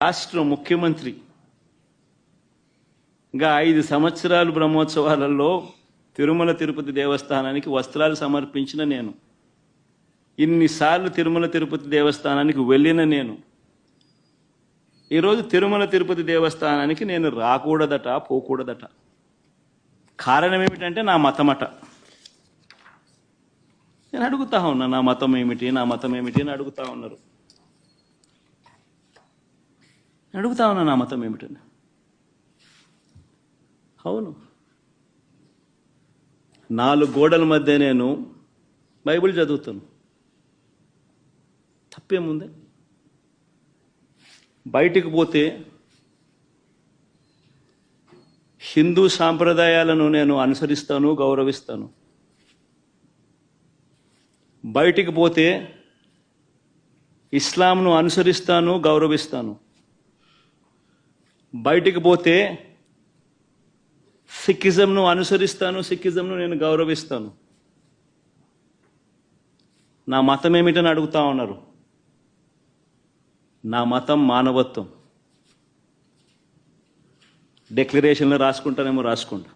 రాష్ట్ర ముఖ్యమంత్రిగా 5 సంవత్సరాలు బ్రహ్మోత్సవాలలో తిరుమల తిరుపతి దేవస్థానానికి వస్త్రాలు సమర్పించిన నేను, ఇన్నిసార్లు తిరుమల తిరుపతి దేవస్థానానికి వెళ్ళిన నేను, ఈరోజు తిరుమల తిరుపతి దేవస్థానానికి నేను రాకూడదట, పోకూడదట. కారణం ఏమిటంటే నా మతమట. నేను అడుగుతా ఉన్నా, నా మతం ఏమిటి, నా మతం ఏమిటి అని అడుగుతా ఉన్నారు. అడుగుతా ఉన్నా నా మతం ఏమిటని. అవును, 4 గోడల మధ్య నేను బైబిల్ చదువుతాను, తప్పేముంది? బయటికి పోతే హిందూ సాంప్రదాయాలను నేను అనుసరిస్తాను, గౌరవిస్తాను. బయటికి పోతే ఇస్లాంను అనుసరిస్తాను, గౌరవిస్తాను. బయటికి పోతే సిక్కిజంను అనుసరిస్తాను, సిక్కిజంను నేను గౌరవిస్తాను. నా మతం ఏమిటని అడుగుతా ఉన్నారు. నా మతం మానవత్వం. డిక్లరేషన్లో రాసుకుంటానేమో రాసుకుంటా.